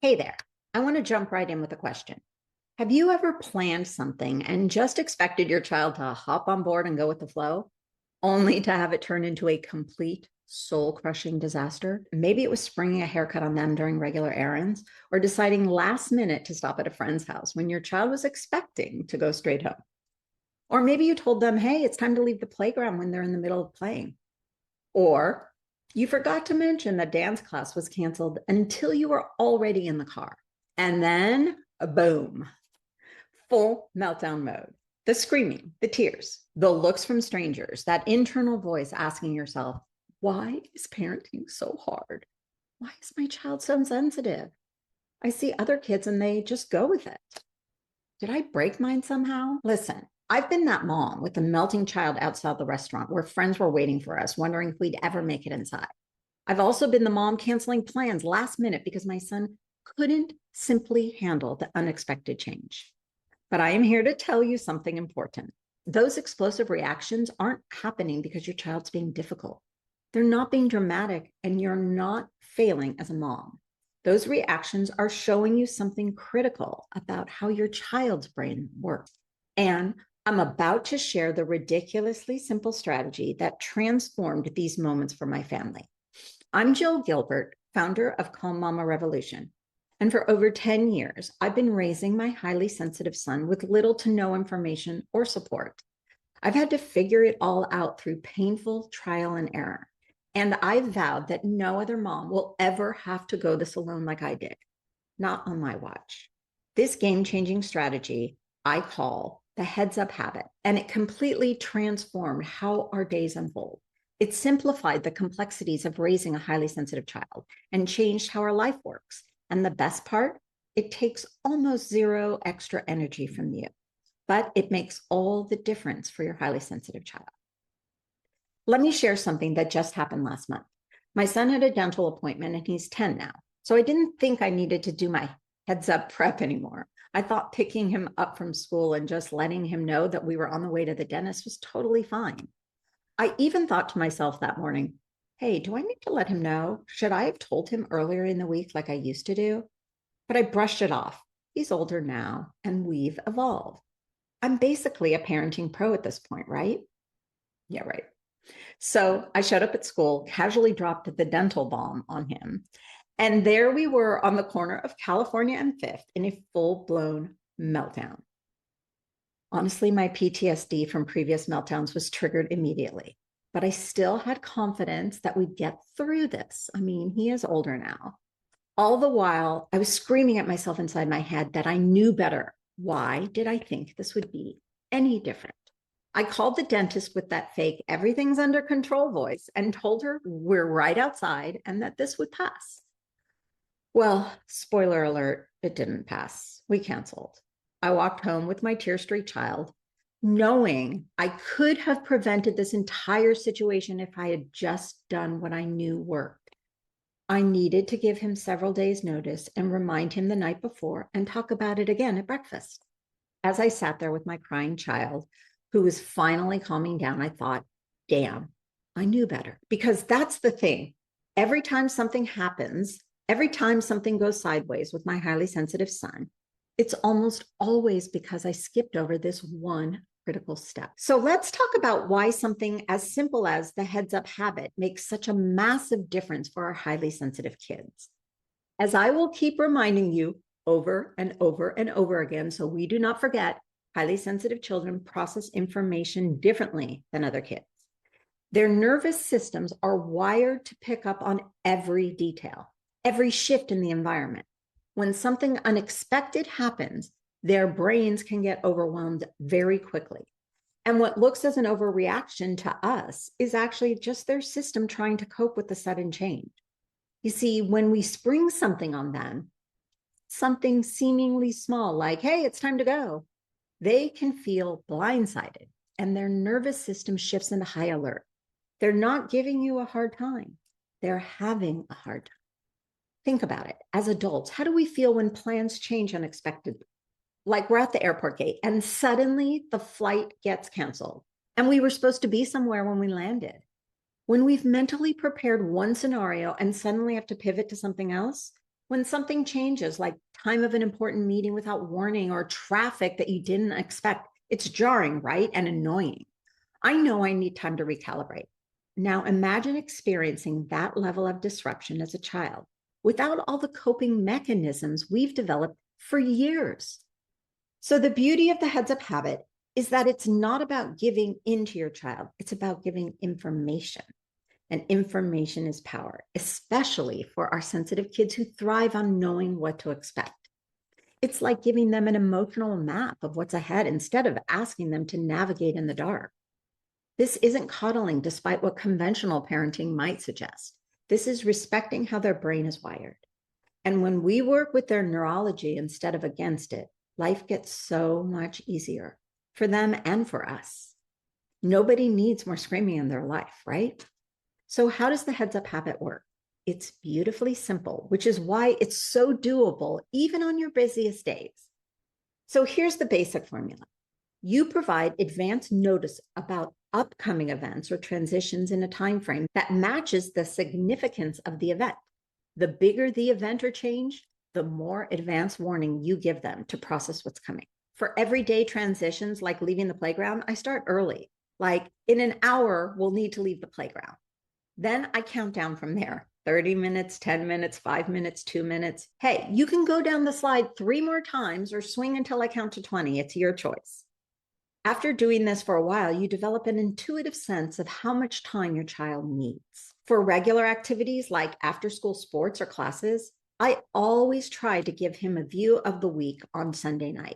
Hey there. I want to jump right in with a question. Have you ever planned something and just expected your child to hop on board and go with the flow, only to have it turn into a complete soul crushing disaster? Maybe it was springing a haircut on them during regular errands or deciding last minute to stop at a friend's house when your child was expecting to go straight home. Or maybe you told them, hey, it's time to leave the playground when they're in the middle of playing. Or you forgot to mention that dance class was canceled until you were already in the car. And then, boom, full meltdown mode. The screaming, the tears, the looks from strangers, that internal voice asking yourself, why is parenting so hard? Why is my child so sensitive? I see other kids and they just go with it. Did I break mine somehow? Listen, I've been that mom with a melting child outside the restaurant where friends were waiting for us, wondering if we'd ever make it inside. I've also been the mom canceling plans last minute because my son couldn't simply handle the unexpected change. But I am here to tell you something important. Those explosive reactions aren't happening because your child's being difficult. They're not being dramatic, and you're not failing as a mom. Those reactions are showing you something critical about how your child's brain works. And I'm about to share the ridiculously simple strategy that transformed these moments for my family. I'm Jill Gilbert, founder of Calm Mama Revolution. And for over 10 years, I've been raising my highly sensitive son with little to no information or support. I've had to figure it all out through painful trial and error. And I vowed that no other mom will ever have to go this alone like I did. Not on my watch. This game-changing strategy I call the heads up habit, and it completely transformed how our days unfold. It simplified the complexities of raising a highly sensitive child and changed how our life works. And the best part, it takes almost zero extra energy from you, but it makes all the difference for your highly sensitive child. Let me share something that just happened last month. My son had a dental appointment and he's 10 now. So I didn't think I needed to do my heads up prep anymore. I thought picking him up from school and just letting him know that we were on the way to the dentist was totally fine. I even thought to myself that morning, hey, do I need to let him know? Should I have told him earlier in the week like I used to do? But I brushed it off. He's older now and we've evolved. I'm basically a parenting pro at this point, right? Yeah, right. So I showed up at school, casually dropped the dental balm on him. And there we were on the corner of California and Fifth in a full-blown meltdown. Honestly, my PTSD from previous meltdowns was triggered immediately, but I still had confidence that we'd get through this. I mean, he is older now. All the while, I was screaming at myself inside my head that I knew better. Why did I think this would be any different? I called the dentist with that fake everything's under control voice and told her we're right outside and that this would pass. Well, spoiler alert, it didn't pass. We canceled. I walked home with my tear-streaked child, knowing I could have prevented this entire situation if I had just done what I knew worked. I needed to give him several days' notice and remind him the night before and talk about it again at breakfast. As I sat there with my crying child, who was finally calming down, I thought, damn, I knew better. Because that's the thing. Every time something happens, every time something goes sideways with my highly sensitive son, it's almost always because I skipped over this one critical step. So let's talk about why something as simple as the heads up habit makes such a massive difference for our highly sensitive kids. As I will keep reminding you over and over and over again, so we do not forget, highly sensitive children process information differently than other kids. Their nervous systems are wired to pick up on every detail, every shift in the environment. When something unexpected happens, their brains can get overwhelmed very quickly. And what looks as an overreaction to us is actually just their system trying to cope with the sudden change. You see, when we spring something on them, something seemingly small like, hey, it's time to go, they can feel blindsided and their nervous system shifts into high alert. They're not giving you a hard time. They're having a hard time. Think about it. As adults, how do we feel when plans change unexpectedly? Like we're at the airport gate and suddenly the flight gets canceled and we were supposed to be somewhere when we landed. When we've mentally prepared one scenario and suddenly have to pivot to something else, When something changes, like time of an important meeting without warning or traffic that you didn't expect, it's jarring, right? And annoying. I know I need time to recalibrate. Now imagine experiencing that level of disruption as a child without all the coping mechanisms we've developed for years. So the beauty of the heads up habit is that it's not about giving in to your child. It's about giving information. And information is power, especially for our sensitive kids who thrive on knowing what to expect. It's like giving them an emotional map of what's ahead instead of asking them to navigate in the dark. This isn't coddling, despite what conventional parenting might suggest. This is respecting how their brain is wired. And when we work with their neurology instead of against it, life gets so much easier for them and for us. Nobody needs more screaming in their life, right? So how does the heads up habit work? It's beautifully simple, which is why it's so doable even on your busiest days. So here's the basic formula. You provide advance notice about upcoming events or transitions in a time frame that matches the significance of the event. The bigger the event or change, the more advance warning you give them to process what's coming. For everyday transitions like leaving the playground, I start early. Like in an hour, we'll need to leave the playground. Then I count down from there, 30 minutes, 10 minutes, 5 minutes, 2 minutes. Hey, you can go down the slide 3 more times or swing until I count to 20. It's your choice. After doing this for a while, you develop an intuitive sense of how much time your child needs. For regular activities like after-school sports or classes, I always try to give him a view of the week on Sunday night.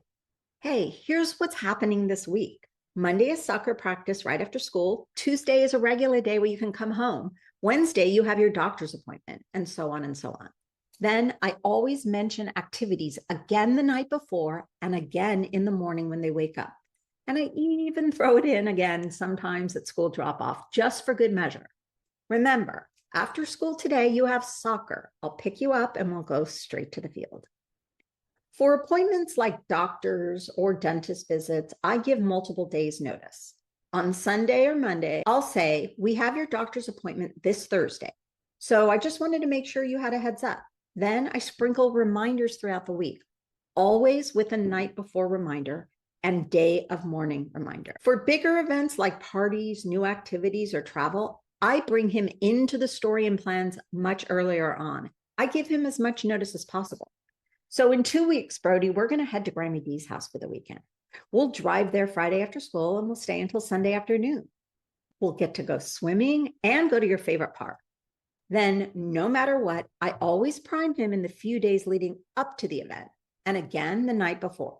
Hey, here's what's happening this week. Monday is soccer practice right after school. Tuesday is a regular day where you can come home. Wednesday, you have your doctor's appointment, and so on and so on. Then I always mention activities again the night before and again in the morning when they wake up. And I even throw it in again sometimes at school drop-off, just for good measure. Remember, after school today, you have soccer. I'll pick you up and we'll go straight to the field. For appointments like doctors or dentist visits, I give multiple days notice. On Sunday or Monday, I'll say, we have your doctor's appointment this Thursday. So I just wanted to make sure you had a heads up. Then I sprinkle reminders throughout the week, always with a night before reminder and day of morning reminder. For bigger events like parties, new activities, or travel, I bring him into the story and plans much earlier on. I give him as much notice as possible. So in 2 weeks, Brody, we're going to head to Grammy D's house for the weekend. We'll drive there Friday after school and we'll stay until Sunday afternoon. We'll get to go swimming and go to your favorite park. Then, no matter what, I always prime him in the few days leading up to the event and again the night before.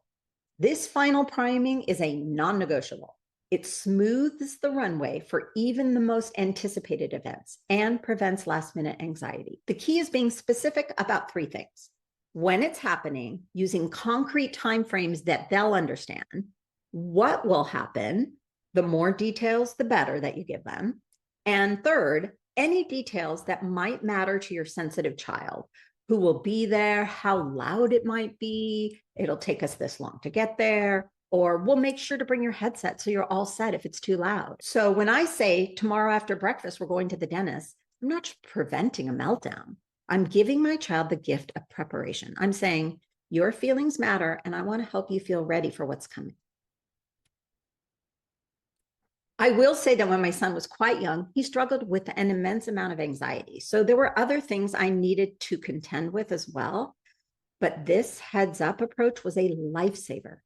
This final priming is a non-negotiable. It smooths the runway for even the most anticipated events and prevents last-minute anxiety. The key is being specific about 3 things. When it's happening, using concrete timeframes that they'll understand, what will happen, the more details, the better that you give them. And third, any details that might matter to your sensitive child, who will be there, how loud it might be, it'll take us this long to get there, or we'll make sure to bring your headset so you're all set if it's too loud. So when I say tomorrow after breakfast, we're going to the dentist, I'm not preventing a meltdown. I'm giving my child the gift of preparation. I'm saying your feelings matter, and I want to help you feel ready for what's coming. I will say that when my son was quite young, he struggled with an immense amount of anxiety. So there were other things I needed to contend with as well. But this heads up approach was a lifesaver.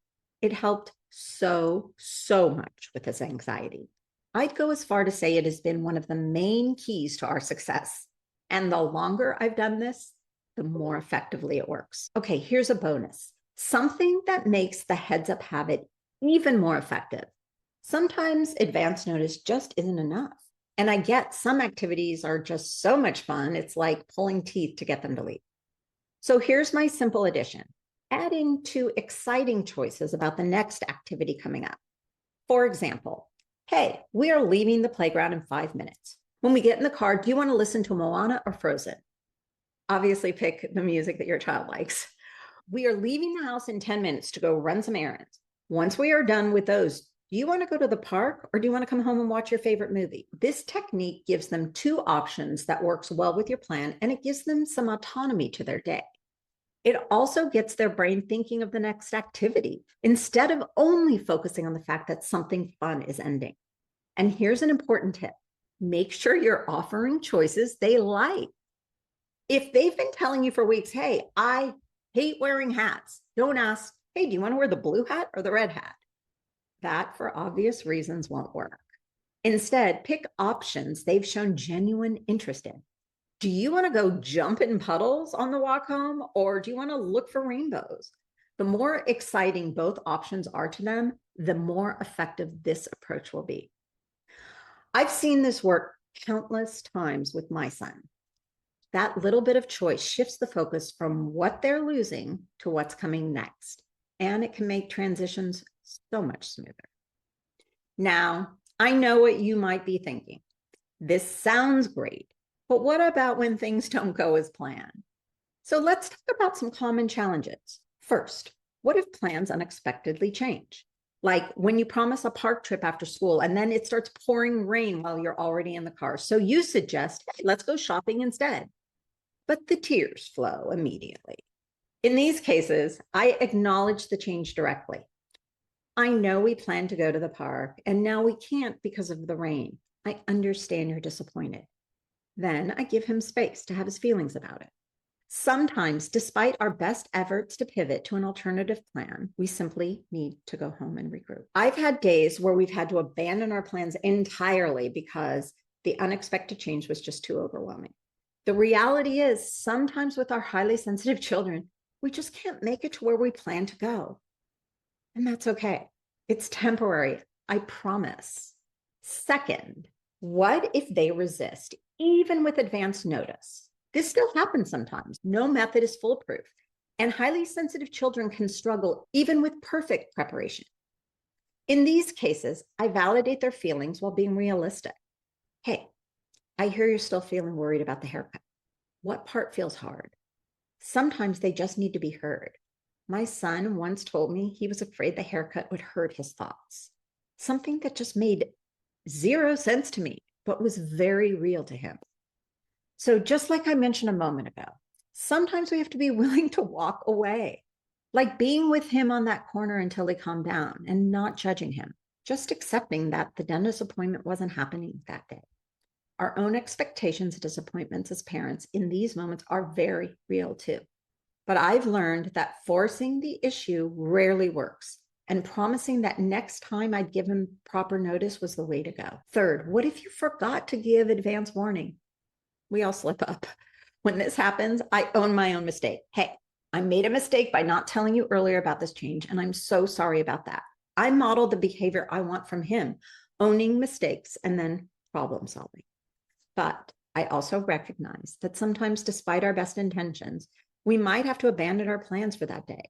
It helped so much with his anxiety. I'd go as far to say it has been one of the main keys to our success. And the longer I've done this, the more effectively it works. Okay, here's a bonus. Something that makes the heads up habit even more effective. Sometimes advance notice just isn't enough. And I get some activities are just so much fun, it's like pulling teeth to get them to leave. So here's my simple addition. Add in 2 exciting choices about the next activity coming up. For example, hey, we are leaving the playground in 5 minutes. When we get in the car, do you want to listen to Moana or Frozen? Obviously pick the music that your child likes. We are leaving the house in 10 minutes to go run some errands. Once we are done with those, do you want to go to the park or do you want to come home and watch your favorite movie? This technique gives them 2 options that works well with your plan, and it gives them some autonomy to their day. It also gets their brain thinking of the next activity instead of only focusing on the fact that something fun is ending. And here's an important tip. Make sure you're offering choices they like. If they've been telling you for weeks, hey, I hate wearing hats, don't ask, hey, do you want to wear the blue hat or the red hat? That, for obvious reasons, won't work. Instead, pick options they've shown genuine interest in. Do you want to go jump in puddles on the walk home, or do you want to look for rainbows? The more exciting both options are to them, the more effective this approach will be. I've seen this work countless times with my son. That little bit of choice shifts the focus from what they're losing to what's coming next, and it can make transitions so much smoother. Now, I know what you might be thinking. This sounds great, but what about when things don't go as planned? So let's talk about some common challenges. First, what if plans unexpectedly change? Like when you promise a park trip after school and then it starts pouring rain while you're already in the car. So you suggest, hey, let's go shopping instead. But the tears flow immediately. In these cases, I acknowledge the change directly. I know we planned to go to the park and now we can't because of the rain. I understand you're disappointed. Then I give him space to have his feelings about it. Sometimes, despite our best efforts to pivot to an alternative plan, we simply need to go home and regroup. I've had days where we've had to abandon our plans entirely because the unexpected change was just too overwhelming. The reality is, sometimes with our highly sensitive children, we just can't make it to where we plan to go. And that's okay. It's temporary, I promise. Second, what if they resist, even with advance notice? This still happens sometimes. No method is foolproof. And highly sensitive children can struggle even with perfect preparation. In these cases, I validate their feelings while being realistic. Hey, I hear you're still feeling worried about the haircut. What part feels hard? Sometimes they just need to be heard. My son once told me he was afraid the haircut would hurt his thoughts. Something that just made zero sense to me, but was very real to him. So just like I mentioned a moment ago, sometimes we have to be willing to walk away, like being with him on that corner until he calmed down and not judging him, just accepting that the dentist appointment wasn't happening that day. Our own expectations and disappointments as parents in these moments are very real too. But I've learned that forcing the issue rarely works, and promising that next time I'd give him proper notice was the way to go. Third, what if you forgot to give advance warning? We all slip up. When this happens, I own my own mistake. Hey, I made a mistake by not telling you earlier about this change, and I'm so sorry about that. I modeled the behavior I want from him, owning mistakes and then problem solving. But I also recognize that sometimes, despite our best intentions, we might have to abandon our plans for that day.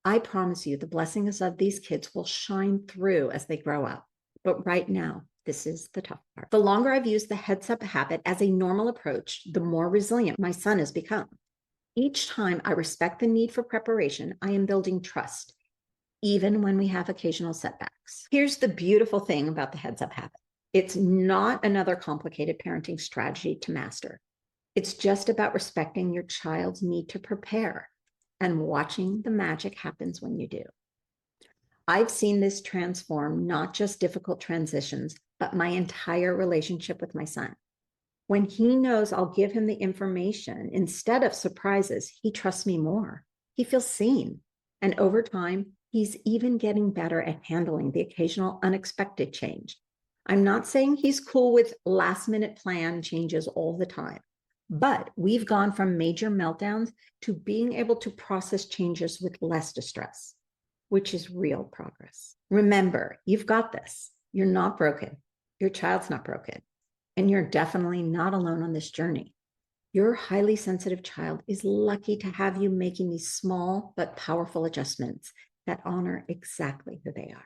I promise you the blessings of these kids will shine through as they grow up. But right now, this is the tough part. The longer I've used the heads up habit as a normal approach, the more resilient my son has become. Each time I respect the need for preparation, I am building trust, even when we have occasional setbacks. Here's the beautiful thing about the heads up habit. It's not another complicated parenting strategy to master. It's just about respecting your child's need to prepare and watching the magic happens when you do. I've seen this transform not just difficult transitions, but my entire relationship with my son. When he knows I'll give him the information instead of surprises, he trusts me more. He feels seen. And over time, he's even getting better at handling the occasional unexpected change. I'm not saying he's cool with last-minute plan changes all the time, but we've gone from major meltdowns to being able to process changes with less distress, which is real progress. Remember, you've got this. You're not broken. Your child's not broken. And you're definitely not alone on this journey. Your highly sensitive child is lucky to have you making these small but powerful adjustments that honor exactly who they are.